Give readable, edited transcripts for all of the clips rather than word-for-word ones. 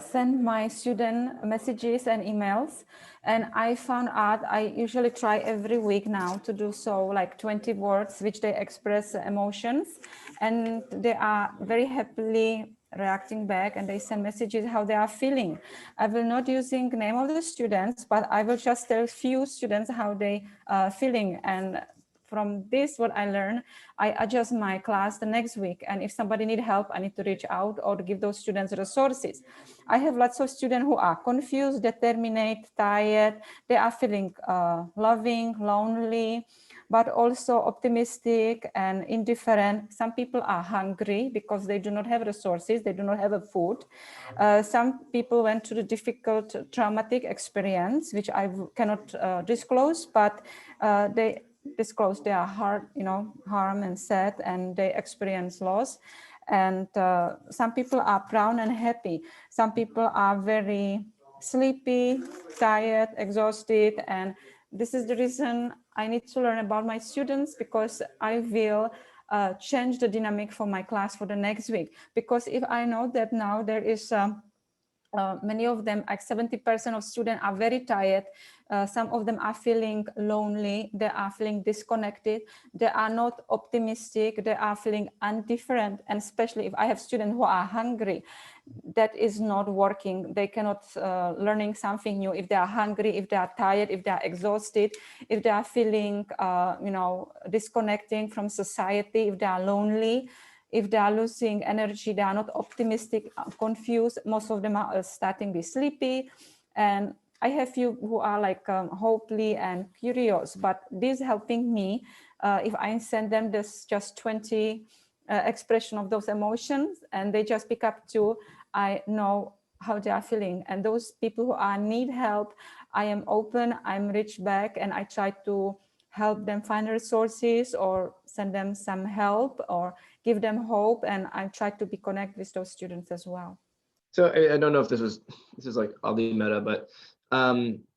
send my student messages and emails. And I found out I usually try every week now to do so, like 20 words, which they express emotions. And they are very happily reacting back, and they send messages how they are feeling. I will not using name of the students, but I will just tell few students how they feeling. And from this, what I learned, I adjust my class the next week. And if somebody need help, I need to reach out or give those students resources. I have lots of students who are confused, determined, tired. They are feeling loving, lonely, but also optimistic and indifferent. Some people are hungry because they do not have resources. They do not have a food. Some people went through the difficult traumatic experience, which I cannot disclose, but they disclose their heart, harm and sad, and they experience loss. And some people are proud and happy. Some people are very sleepy, tired, exhausted. And this is the reason I need to learn about my students, because I will change the dynamic for my class for the next week. Because if I know that now there is many of them, like 70% of students are very tired. Some of them are feeling lonely. They are feeling disconnected. They are not optimistic. They are feeling indifferent. And especially if I have students who are hungry, that is not working. They cannot learning something new if they are hungry, if they are tired, if they are exhausted, if they are feeling, disconnecting from society, if they are lonely. If they are losing energy, they are not optimistic, confused. Most of them are starting to be sleepy. And I have few who are like hopefully and curious, but this helping me. If I send them this just 20 expression of those emotions, and they just pick up to, I know how they are feeling. And those people who are need help, I am open, I'm reach back, and I try to help them find resources or send them some help or give them hope. And I try to be connected with those students as well. So I don't know if this is like oddly meta, but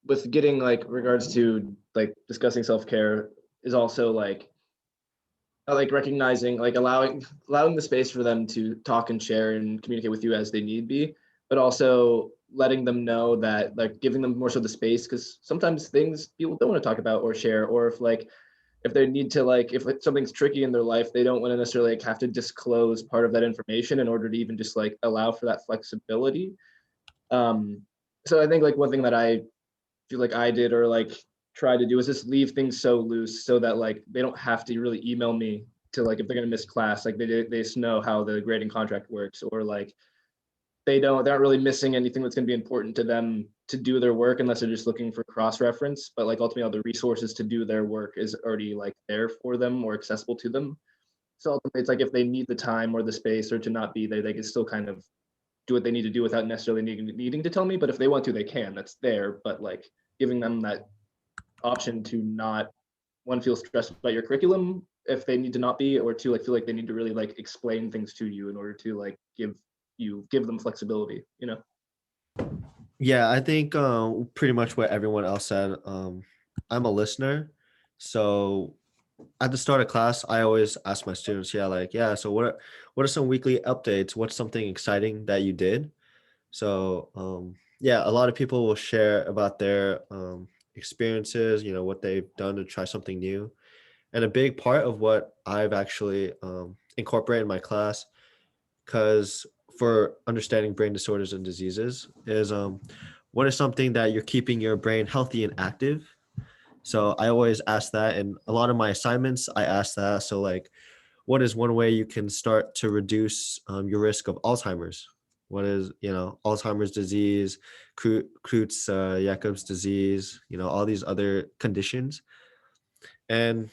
with getting like regards to like discussing self-care is also like recognizing, like allowing the space for them to talk and share and communicate with you as they need be, but also letting them know that, like, giving them more so the space, because sometimes things people don't want to talk about or share, or if they need to, like, if something's tricky in their life, they don't want to necessarily like have to disclose part of that information in order to even just like allow for that flexibility. So I think like one thing that I feel like I did or like try to do is just leave things so loose so that like they don't have to really email me to, like, if they're gonna miss class, like they just know how the grading contract works, or like they're not really missing anything that's going to be important to them to do their work unless they're just looking for cross-reference. But like ultimately all the resources to do their work is already like there for them or accessible to them. So ultimately it's like if they need the time or the space or to not be there, they can still kind of do what they need to do without necessarily needing to tell me. But if they want to, they can. That's there. But like giving them that option to not, one, feel stressed about your curriculum if they need to not be, or two, like feel like they need to really like explain things to you in order to like give them flexibility, you know? Yeah, I think pretty much what everyone else said. I'm a listener, so at the start of class, I always ask my students, so what are some weekly updates? What's something exciting that you did? So a lot of people will share about their experiences, what they've done to try something new. And a big part of what I've actually incorporated in my class, because for understanding brain disorders and diseases, is what is something that you're keeping your brain healthy and active. So I always ask that, and a lot of my assignments, I ask that. So like, what is one way you can start to reduce your risk of Alzheimer's? What is, Alzheimer's disease, Creutzfeldt-Jakob's disease, all these other conditions. And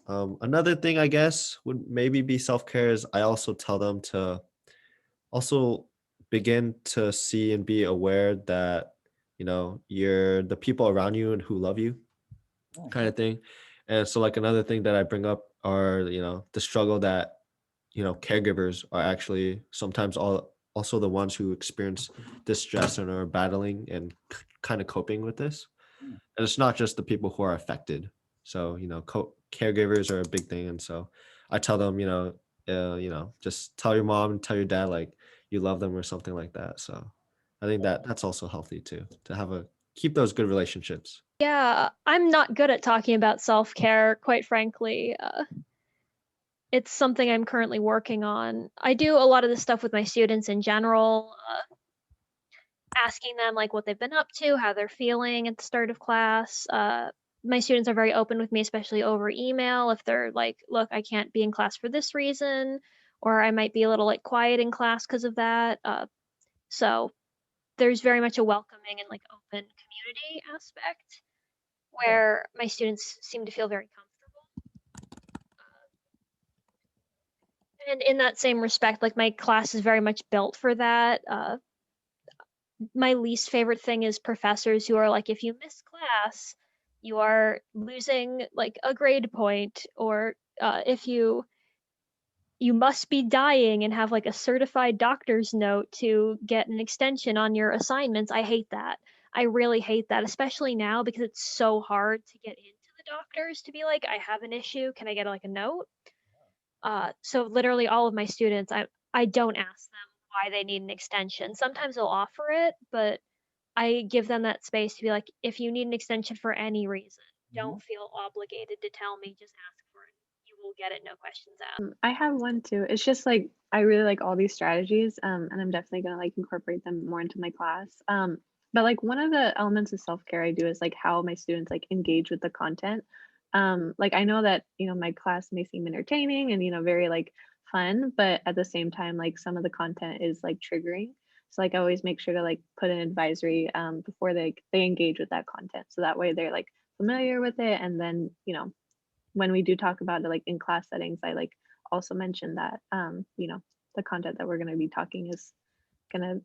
another thing, I guess, would maybe be self-care is I also tell them to also begin to see and be aware that, you're the people around you and who love you, kind of thing. And so like another thing that I bring up are, the struggle that, caregivers are actually sometimes also the ones who experience distress and are battling and kind of coping with this. And it's not just the people who are affected. So, caregivers are a big thing. And so I tell them, just tell your mom and tell your dad, like, you love them or something like that. So I think that's also healthy too, to keep those good relationships. Yeah, I'm not good at talking about self-care, quite frankly. It's something I'm currently working on. I do a lot of this stuff with my students in general, asking them like what they've been up to, how they're feeling at the start of class. My students are very open with me, especially over email. If they're like, look, I can't be in class for this reason, or I might be a little like quiet in class because of that. So there's very much a welcoming and like open community aspect where my students seem to feel very comfortable. And in that same respect, like my class is very much built for that. My least favorite thing is professors who are like, if you miss class, you are losing like a grade point, or if you must be dying and have like a certified doctor's note to get an extension on your assignments. I hate that. I really hate that, especially now because it's so hard to get into the doctors to be like, I have an issue. Can I get like a note? So literally all of my students, I don't ask them why they need an extension. Sometimes they'll offer it, but I give them that space to be like, if you need an extension for any reason, don't feel obligated to tell me, just ask for it. You will get it, no questions asked. I have one too. It's just like I really like all these strategies, and I'm definitely gonna like incorporate them more into my class. But like one of the elements of self-care I do is like how my students like engage with the content. Like I know that my class may seem entertaining and very like fun, but at the same time like some of the content is like triggering. So like I always make sure to like put an advisory before they engage with that content, so that way they're like familiar with it, and then when we do talk about it like in class settings, I like also mention that the content that we're going to be talking is going to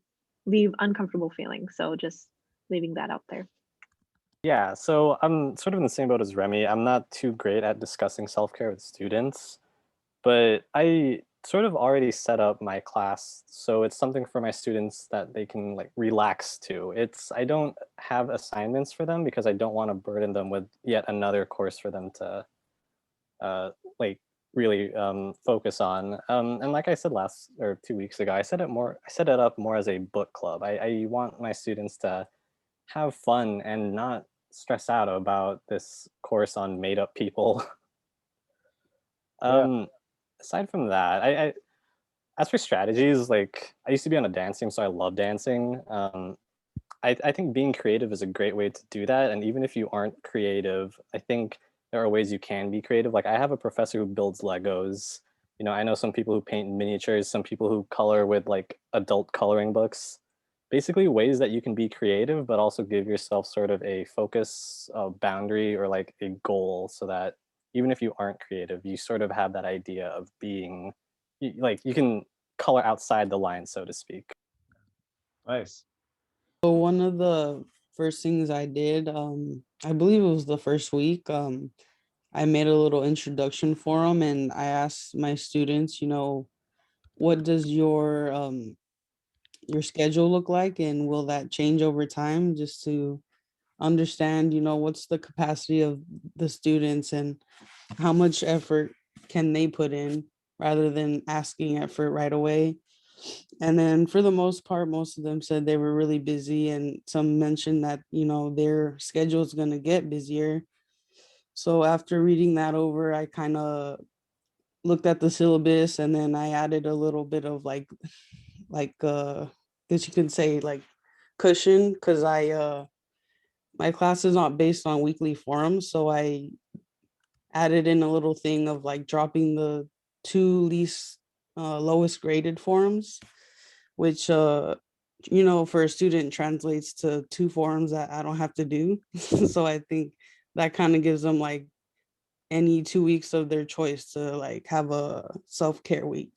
leave uncomfortable feelings, so just leaving that out there. Yeah, so I'm sort of in the same boat as Remy. I'm not too great at discussing self-care with students, but I sort of already set up my class so it's something for my students that they can like relax to. I don't have assignments for them because I don't want to burden them with yet another course for them to like really focus on. And like I said 2 weeks ago, I set it up more as a book club. I want my students to have fun and not stress out about this course on made up people. Aside from that, I as for strategies, like I used to be on a dance team, so I love dancing. I think being creative is a great way to do that. And even if you aren't creative, I think there are ways you can be creative. Like I have a professor who builds Legos. I know some people who paint miniatures, some people who color with like adult coloring books. Basically ways that you can be creative, but also give yourself sort of a focus, a boundary, or like a goal, so that even if you aren't creative, you sort of have that idea of being, like you can color outside the line, so to speak. Nice. So one of the first things I did, I believe it was the first week, I made a little introduction for them, and I asked my students, what does your schedule look like, and will that change over time, just to understand, what's the capacity of the students and how much effort can they put in, rather than asking effort right away. And then for the most part, most of them said they were really busy, and some mentioned that, their schedule is going to get busier. So after reading that over, I kind of looked at the syllabus, and then I added a little bit of guess you could say like cushion, because my class is not based on weekly forums, so I added in a little thing of like dropping the two least lowest graded forums, which for a student translates to 2 forums that I don't have to do. So I think that kind of gives them like any 2 weeks of their choice to like have a self-care week.